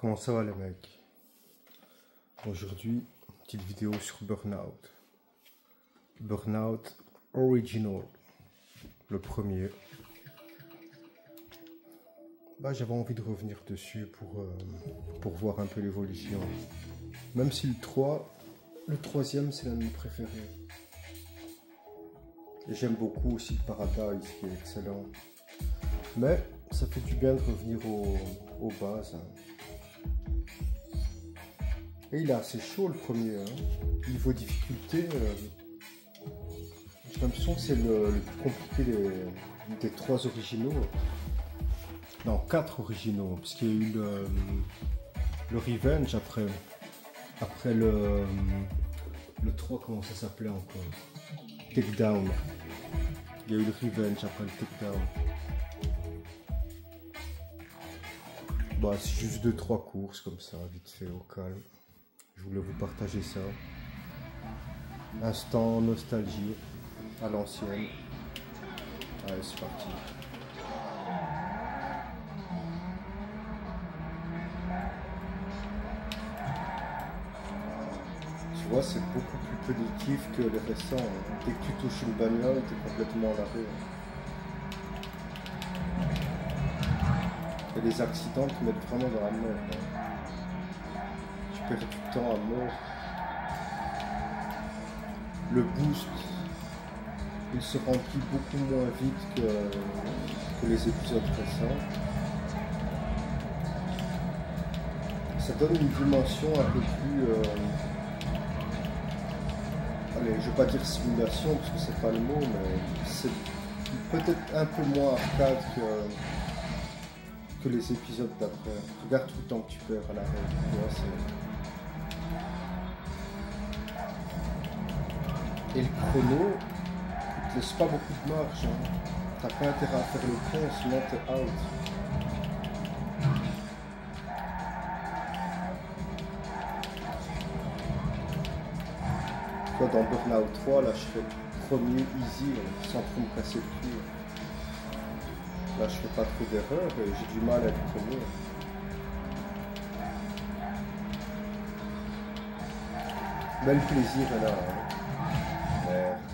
Comment ça va les mecs? Aujourd'hui, petite vidéo sur Burnout. Burnout Original, le premier. J'avais envie de revenir dessus pour voir un peu l'évolution. Même si le troisième c'est l'un de mes préférés. Et j'aime beaucoup aussi Paradise qui est excellent. Mais ça fait du bien de revenir aux bases. Et il est assez chaud le premier. Niveau difficulté, j'ai l'impression que c'est le plus compliqué des trois originaux. Non, 4 originaux, parce qu'il y a eu le Revenge après le 3, comment ça s'appelait encore? Takedown. Il y a eu le Revenge après le Takedown. C'est juste 2-3 courses comme ça, vite fait, au calme. Je voulais vous partager ça. Instant nostalgie à l'ancienne. Allez, c'est parti. Tu vois, c'est beaucoup plus positif que les récents. Dès que tu touches une bagnole, tu es complètement à l'arrêt. Et les accidents te mettent vraiment dans la merde. Tu perds du temps à mort. Le boost, il se remplit beaucoup moins vite que les épisodes récents. Ça donne une dimension un peu plus... allez, je vais pas dire simulation parce que c'est pas le mot, mais c'est peut-être un peu moins arcade que les épisodes d'après. Regarde tout le temps que tu perds à l'arrêt. Et le chrono, il te laisse pas beaucoup de marge. T'as pas intérêt à faire le con, sinon t'es out. Toi, dans Burnout 3, là je fais premier easy, sans trop me casser le cul. Là je fais pas trop d'erreurs et j'ai du mal à être premier. Mais le plaisir est là. Merde.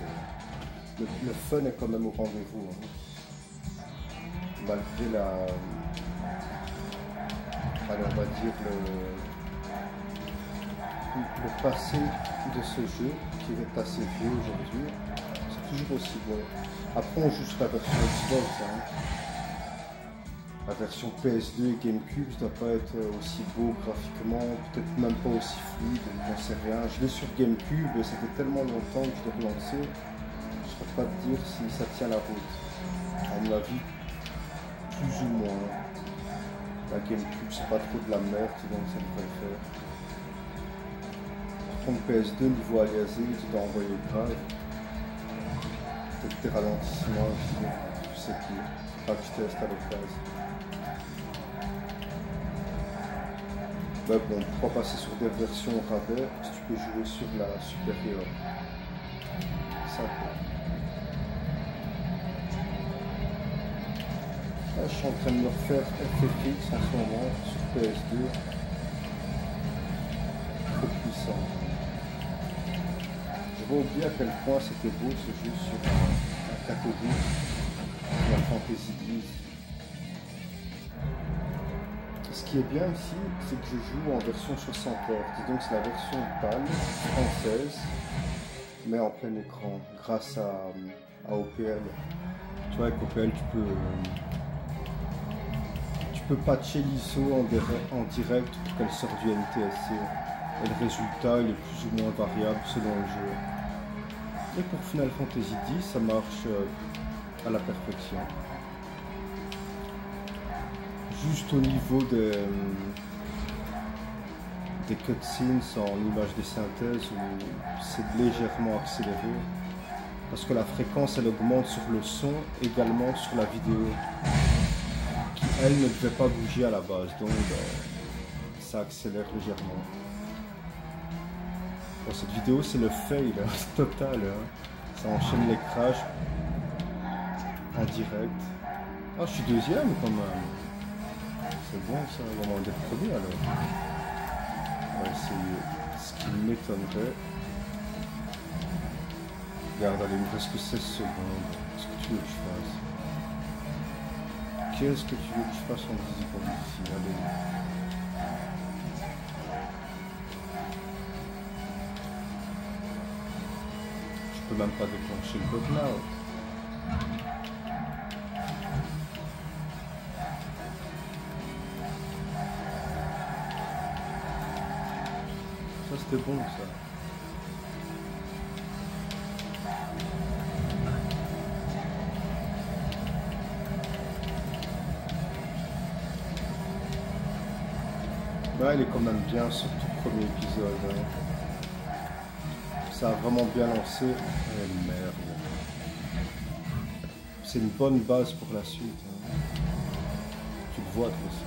Le fun est quand même au rendez-vous. Malgré allez, on va dire le passé de ce jeu, qui est assez vieux aujourd'hui, c'est toujours aussi bon. Après on joue sur la version Xbox. La version PS2 et GameCube, ça doit pas être aussi beau graphiquement, peut-être même pas aussi fluide, j'en sais rien. Je l'ai sur GameCube et ça fait tellement longtemps que je l'ai relancé, je ne saurais pas te dire si ça tient la route. À mon avis, plus ou moins. La GameCube, c'est pas trop de la merde, donc ça devrait le faire. Par contre, PS2, niveau aliasé, tu dois envoyer grave. Peut-être des ralentissements aussi, je sais plus. Pas que je teste à l'occasion. Bon, pourquoi passer sur des versions rabais si tu peux jouer sur la supérieure? Ça quoi. Là, je suis en train de me refaire FFX en ce moment sur PS2. Trop puissant. Je vais oublier à quel point c'était beau ce jeu sur un cathodique, sur la Fantasy 10. Ce qui est bien ici, c'est que je joue en version 60 Hz, donc c'est la version PAL française, mais en plein écran, grâce à OPL. Tu vois, avec OPL, tu peux patcher l'ISO en direct pour qu'elle sorte du NTSC. Et le résultat, il est plus ou moins variable selon le jeu. Et pour Final Fantasy X, ça marche à la perfection. Juste au niveau des cutscenes en images de synthèse où c'est légèrement accéléré parce que la fréquence elle augmente sur le son, également sur la vidéo qui elle ne devait pas bouger à la base, donc ça accélère légèrement. Bon, cette vidéo c'est le fail total, ça enchaîne les crashs en direct. Ah, je suis deuxième quand même. C'est bon ça, vraiment d'être premier alors. On va essayer. Ce qui m'étonnerait. Regarde, allez, il me reste que 16 secondes. Qu'est-ce que tu veux que je fasse? Qu'est-ce que tu veux que je fasse en 10 secondes ici? Allez. Je peux même pas déclencher le burn-out. Ça c'était bon ça. Ouais, il est quand même bien, surtout le premier épisode. Hein. Ça a vraiment bien lancé. Eh merde. C'est une bonne base pour la suite. Hein. Tu le vois de toute façon.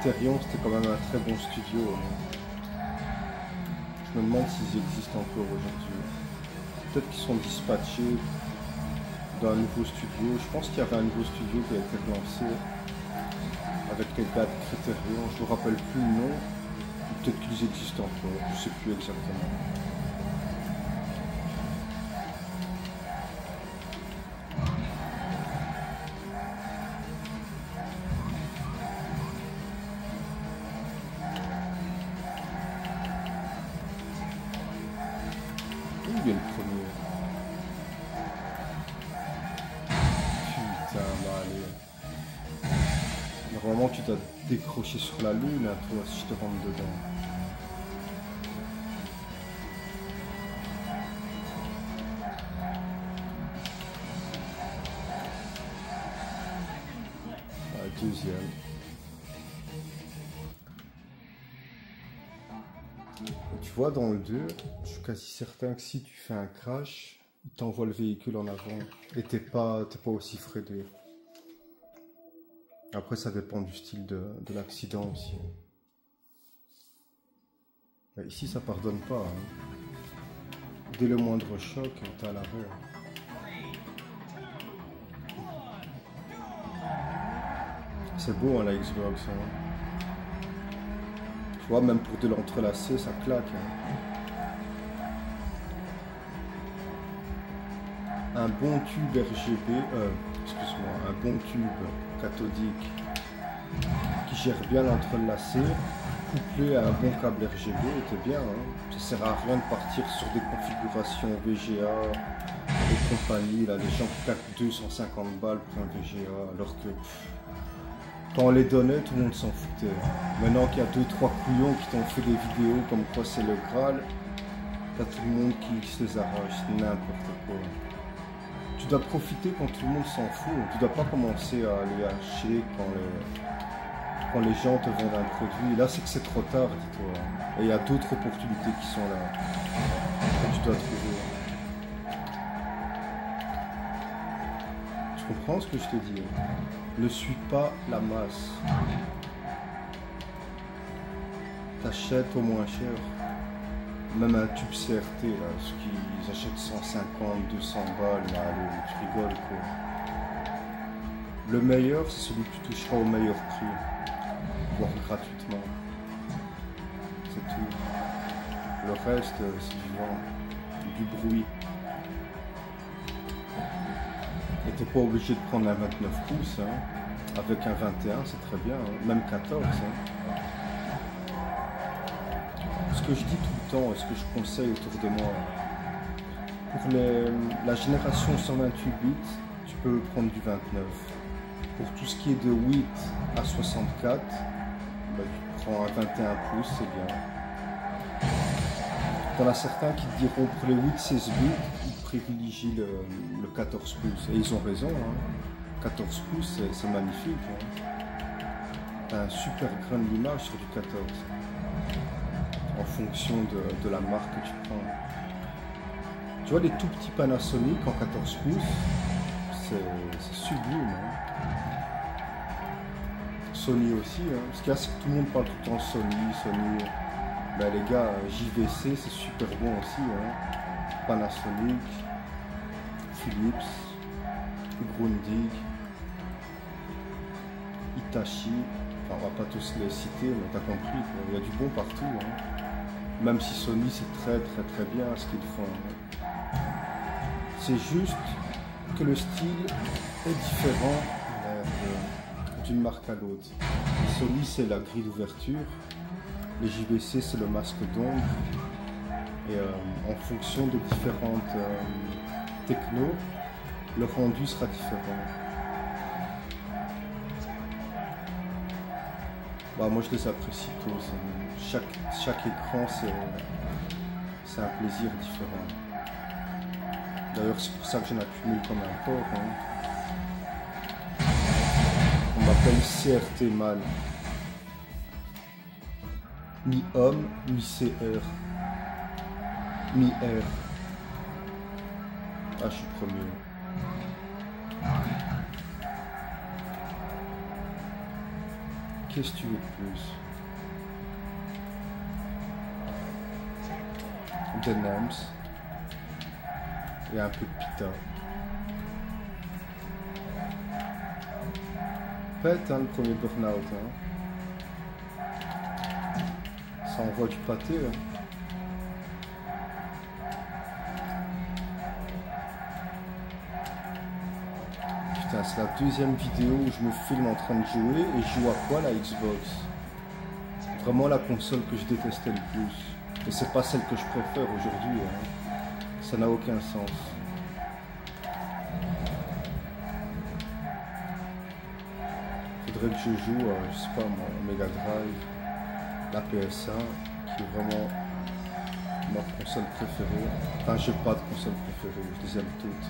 Criterion, c'était quand même un très bon studio. Hein. Je me demande s'ils existent encore aujourd'hui. Peut-être qu'ils sont dispatchés d'un nouveau studio. Je pense qu'il y avait un nouveau studio qui a été relancé avec les gars de Criterion. Je ne me rappelle plus le nom. Peut-être qu'ils existent encore. Je ne sais plus exactement. Où est le premier? Putain, bah allez. Normalement, tu dois te décrocher sur la lune, hein, toi, si je te rentre dedans. Ah, deuxième. Tu vois, dans le 2, je suis quasi certain que si tu fais un crash, il t'envoie le véhicule en avant et t'es pas aussi fraudé. Après, ça dépend du style de l'accident aussi. Mais ici, ça pardonne pas. Hein. Dès le moindre choc, t'es à l'arrêt. C'est beau, hein, la Xbox. Hein. Tu vois, même pour de l'entrelacer, ça claque. Hein. Un bon tube RGB, excuse-moi, un bon tube cathodique qui gère bien l'entrelacé, couplé à un bon câble RGB, était bien. Hein. Ça sert à rien de partir sur des configurations VGA et compagnie. Là, les gens qui claquent 250 balles pour un VGA, alors que quand on les donnait, tout le monde s'en foutait. Maintenant qu'il y a 2-3 couillons qui t'ont fait des vidéos comme quoi c'est le Graal, t'as tout le monde qui se les arrache, n'importe quoi. Tu dois profiter quand tout le monde s'en fout. Tu dois pas commencer à aller acheter quand les gens te vendent un produit. Là, c'est que c'est trop tard, dis-toi. Et il y a d'autres opportunités qui sont là, que tu dois trouver. Tu comprends ce que je te dis? Ne suis pas la masse. T'achètes au moins cher. Même un tube CRT, là, ceux qui achètent 150, 200 balles, là, allez, tu rigoles quoi. Le meilleur, c'est celui que tu toucheras au meilleur prix, voire gratuitement. C'est tout. Le reste, c'est du vent, du bruit. Et t'es pas obligé de prendre un 29 pouces, hein. Avec un 21, c'est très bien, hein. Même 14. Hein. Ce que je dis tout le temps et ce que je conseille autour de moi, pour la génération 128 bits, tu peux prendre du 29. Pour tout ce qui est de 8 à 64, bah, tu prends un 21 pouces, c'est bien. T'en as certains qui te diront pour les 8-16 bits, ils privilégient le 14 pouces. Et ils ont raison, hein. 14 pouces, c'est magnifique. Hein. T'as un super grain d'image sur du 14. En fonction de la marque que tu prends. Tu vois les tout petits Panasonic en 14 pouces, c'est sublime. Hein. Sony aussi, hein. Ce qu'il y a, c'est que tout le monde parle tout le temps Sony. Ben les gars, JVC c'est super bon aussi, hein. Panasonic, Philips, Grundig, Hitachi, enfin, on va pas tous les citer, mais t'as compris, quoi. Il y a du bon partout, hein. Même si Sony c'est très bien ce qu'ils font, hein. C'est juste que le style est différent d'une marque à l'autre. Sony c'est la grille d'ouverture, les JVC c'est le masque d'ombre, et en fonction de différentes technos, le rendu sera différent. Bah, moi je les apprécie tous, chaque écran c'est un plaisir différent. D'ailleurs c'est pour ça que j'en accumule comme un porc, hein. On m'appelle CRT mal. Mi-homme, mi-CR. Mi-R. Ah, je suis premier. Qu'est-ce que tu veux de plus? De Nams. Et un peu de Pita. Pète, hein, le premier burn-out, hein. Ça envoie du pâté, hein. Putain, c'est la deuxième vidéo où je me filme en train de jouer et je joue à quoi, la Xbox? Vraiment la console que je détestais le plus. Et c'est pas celle que je préfère aujourd'hui, hein. Ça n'a aucun sens. Faudrait que je joue, je sais pas moi, Mega Drive, la PS1, qui est vraiment ma console préférée. Enfin, j'ai pas de console préférée, je les aime toutes.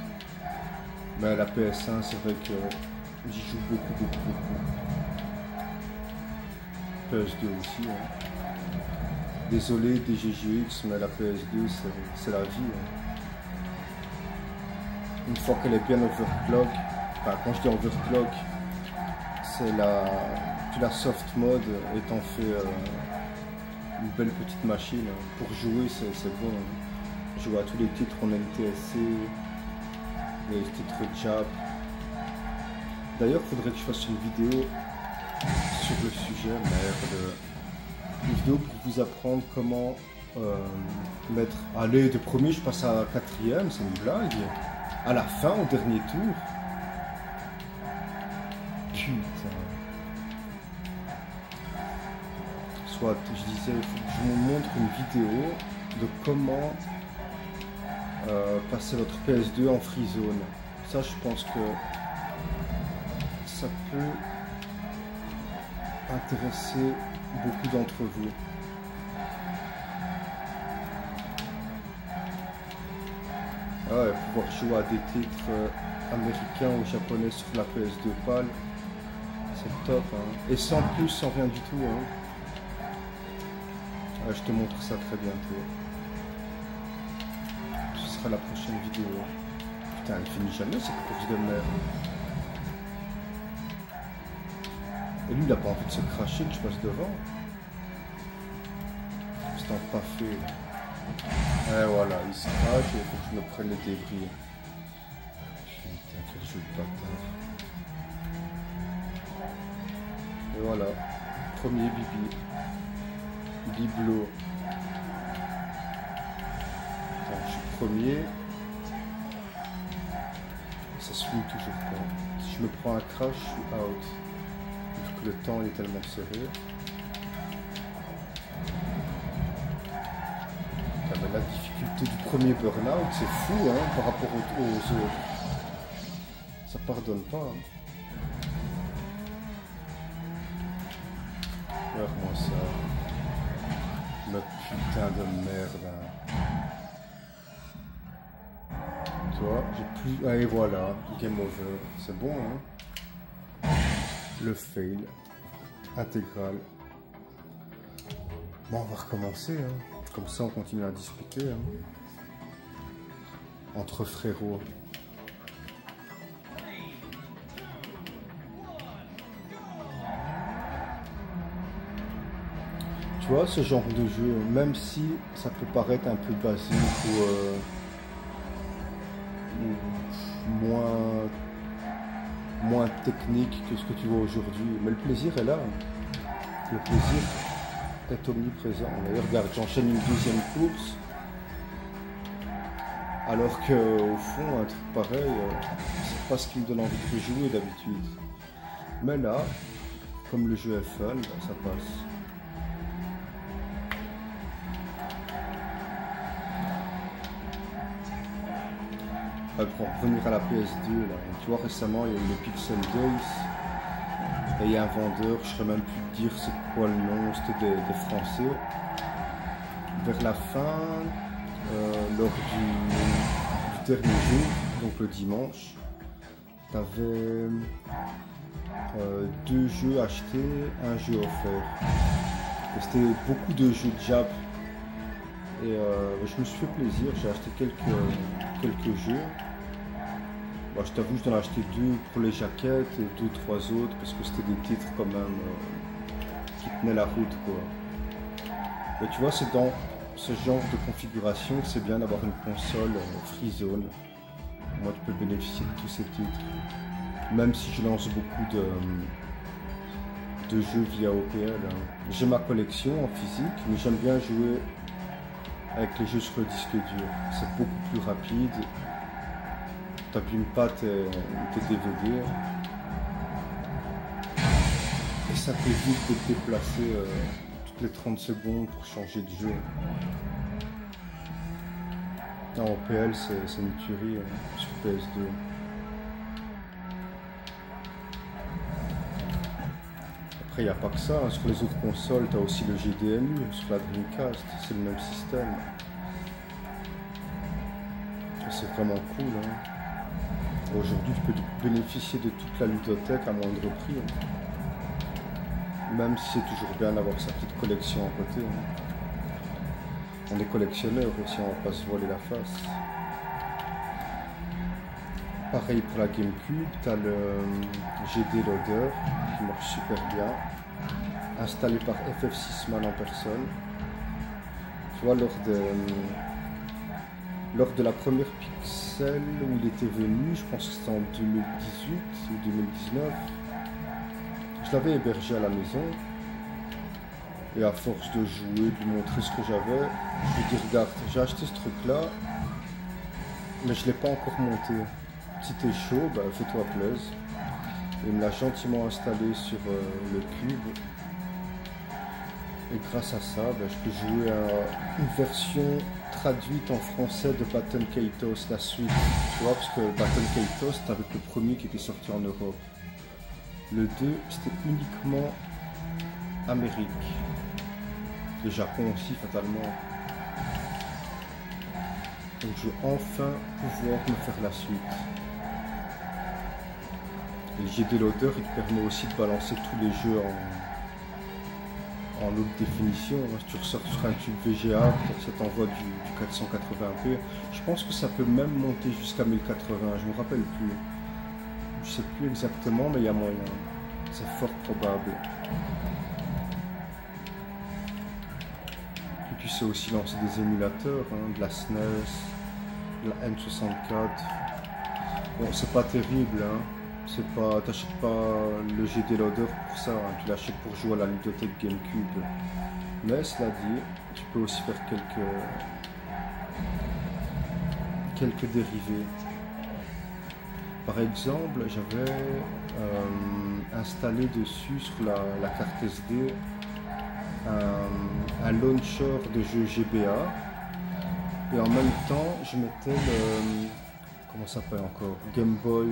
Mais la PS1, c'est vrai que j'y joue beaucoup. PS2 aussi, hein. Désolé des GGX, mais la PS2, c'est la vie, hein. Une fois qu'elle est bien overclock, enfin quand je dis overclock, c'est la soft mode et t'en fais une belle petite machine. Pour jouer c'est bon, hein. Jouer à tous les titres en NTSC, les titres Jap. D'ailleurs faudrait que je fasse une vidéo sur le sujet, merde. Une vidéo pour vous apprendre comment mettre... Allez, de premier je passe à quatrième, c'est une blague. À la fin, au dernier tour. Putain. Soit, je disais, il faut que je vous montre une vidéo de comment passer votre PS2 en free zone. Ça, je pense que ça peut intéresser beaucoup d'entre vous. Ouais, pouvoir jouer à des titres américains ou japonais sur la PS2 PAL, c'est top, hein. Et sans plus, sans rien du tout, hein. Ouais, je te montre ça très bientôt. Ce sera la prochaine vidéo. Putain, elle finit jamais cette course de merde. Et lui, il a pas envie de se cracher que je passe devant. C'est un pas fait, là. Et voilà, il se crache et il faut que je me prenne les débris. Putain, quel jeu de bâtard. Et voilà, premier bibi. Biblo. Attends, je suis premier. Ça se finit toujours pas. Si je me prends un crash, je suis out. Vu que le temps est tellement serré. La difficulté du premier burn-out, c'est fou, hein, par rapport aux autres. Ça pardonne pas, hein. Regarde-moi ça. Le putain de merde, hein. Toi, j'ai plus... Ah, et voilà, game over. C'est bon, hein. Le fail. Intégral. Bon, on va recommencer, hein. Comme ça, on continue à discuter, hein. Entre frérots. Tu vois, ce genre de jeu, même si ça peut paraître un peu basique ou moins technique que ce que tu vois aujourd'hui, mais le plaisir est là. Le plaisir est omniprésent. D'ailleurs, regarde, j'enchaîne une deuxième course, alors qu'au fond, un truc pareil, c'est pas ce qui me donne envie de rejouer d'habitude. Mais là, comme le jeu est fun, ça passe. Pour revenir à la PS2, là, tu vois, récemment il y a eu le Pixel Days et il y a un vendeur, je ne saurais même plus te dire c'est quoi le nom, c'était des Français. Vers la fin, lors du dernier jour, donc le dimanche, tu avais 2 jeux achetés, un jeu offert. Et c'était beaucoup de jeux de Jap. Et je me suis fait plaisir, j'ai acheté quelques jeux. Bon, je t'avoue, je dois en acheter 2 pour les jaquettes et 2-3 autres parce que c'était des titres quand même qui tenaient la route, quoi. Mais tu vois, c'est dans ce genre de configuration que c'est bien d'avoir une console free zone. Moi, tu peux bénéficier de tous ces titres. Même si je lance beaucoup de jeux via OPL. Hein. J'ai ma collection en physique, mais j'aime bien jouer avec les jeux sur le disque dur. C'est beaucoup plus rapide. Tu n'abîmes pas tes DVD. Et ça peut vite te déplacer toutes les 30 secondes pour changer de jeu. En OPL, c'est une tuerie sur PS2. Après, il n'y a pas que ça. Hein. Sur les autres consoles, tu as aussi le GDMU. Sur la Dreamcast, c'est le même système. C'est vraiment cool. Hein. Aujourd'hui, tu peux bénéficier de toute la ludothèque à moindre prix. Hein. Même si c'est toujours bien d'avoir sa petite collection à côté. Hein. On est collectionneur aussi, on va pas se voiler la face. Pareil pour la GameCube, tu as le GD Loader qui marche super bien, installé par FF6man en personne. Tu vois, lors de la première Pixel où il était venu, je pense que c'était en 2018 ou 2019, je l'avais hébergé à la maison. Et à force de jouer, de lui montrer ce que j'avais, je lui dis regarde, j'ai acheté ce truc là, mais je ne l'ai pas encore monté. Si t'es chaud, bah, fais-toi plaisir. Il me l'a gentiment installé sur le cube. Et grâce à ça, bah, je peux jouer à une version traduite en français de Baton Kaitos, la suite. Tu vois, parce que Baton Kaitos, c'était avec le premier qui était sorti en Europe. Le 2, c'était uniquement Amérique. Le Japon aussi, fatalement. Donc je vais enfin pouvoir me faire la suite. Et le GD Loader, il te permet aussi de balancer tous les jeux en haute définition. Si tu ressors sur un tube VGA, ça t'envoie du 480p. Je pense que ça peut même monter jusqu'à 1080, je ne me rappelle plus. Je ne sais plus exactement, mais il y a moyen. C'est fort probable. Tu sais aussi lancer des émulateurs, hein, de la SNES, de la N64. Bon, c'est pas terrible, hein. C'est pas, t'achètes pas le GD Loader pour ça, hein. Tu l'achètes pour jouer à la ludothèque GameCube. Mais cela dit, tu peux aussi faire quelques dérivés. Par exemple, j'avais installé dessus sur la carte SD un launcher de jeu GBA et en même temps je mettais le comment ça s'appelle encore, Game Boy,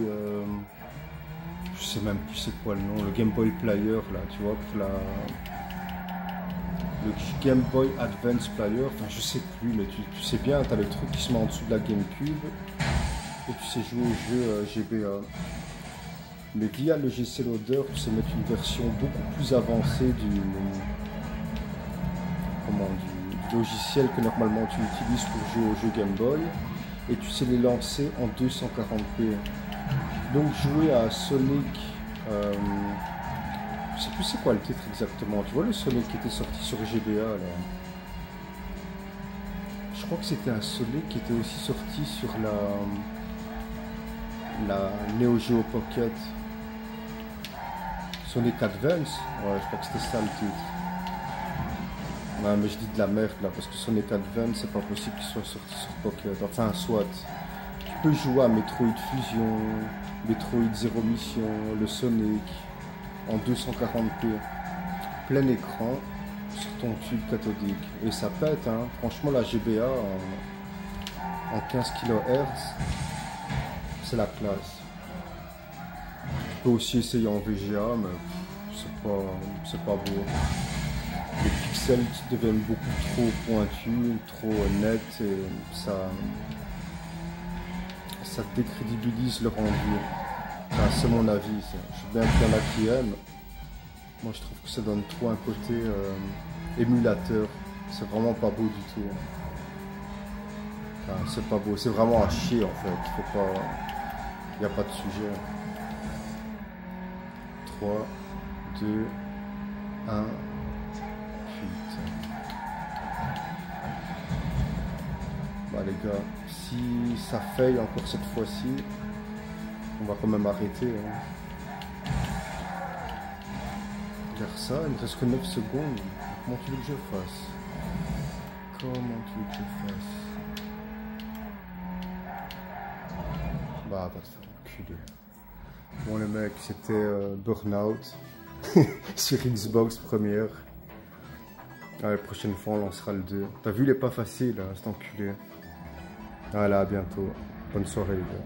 je sais même plus c'est quoi le nom, le Game Boy Player là, tu vois, pour le Game Boy Advance Player, enfin je sais plus, mais tu sais bien, tu as le truc qui se met en dessous de la GameCube et tu sais jouer au jeu GBA. Mais via le GC Loader, tu sais mettre une version beaucoup plus avancée du logiciel que normalement tu utilises pour jouer au jeu Game Boy, et tu sais les lancer en 240p. Donc jouer à Sonic, sais plus c'est quoi le titre exactement. Tu vois le Sonic qui était sorti sur GBA là. Je crois que c'était un Sonic qui était aussi sorti sur la Neo Geo Pocket. Sonic Advance. Ouais, je crois que c'était ça le titre. Ouais, mais je dis de la merde là, parce que Sonic Advance, c'est pas possible qu'il soit sorti sur Pocket. Enfin, soit. Tu peux jouer à Metroid Fusion, Metroid Zero Mission, le Sonic, en 240p, plein écran, sur ton tube cathodique. Et ça pète, hein. Franchement, la GBA en 15 kHz, c'est la classe. Tu peux aussi essayer en VGA, mais c'est pas beau. Les pixels deviennent beaucoup trop pointus, trop nets, et ça décrédibilise le rendu. Enfin, c'est mon avis. Je sais bien qu'il y en a qui aiment. Moi, je trouve que ça donne trop un côté émulateur. C'est vraiment pas beau du tout. Enfin, c'est pas beau. C'est vraiment à chier en fait. Faut pas. Il n'y a pas de sujet. 3, 2, 1. Bah les gars, si ça faille encore cette fois-ci, on va quand même arrêter. Hein. Regarde ça, il me reste que 9 secondes. Comment tu veux que je fasse? Comment tu veux que je fasse? Bah, va te faire enculer. Bon les mecs, c'était Burnout sur Xbox première. Allez, prochaine fois on lancera le 2. T'as vu, il est pas facile, hein, cet enculé. Allez, à bientôt. Bonne soirée les gars.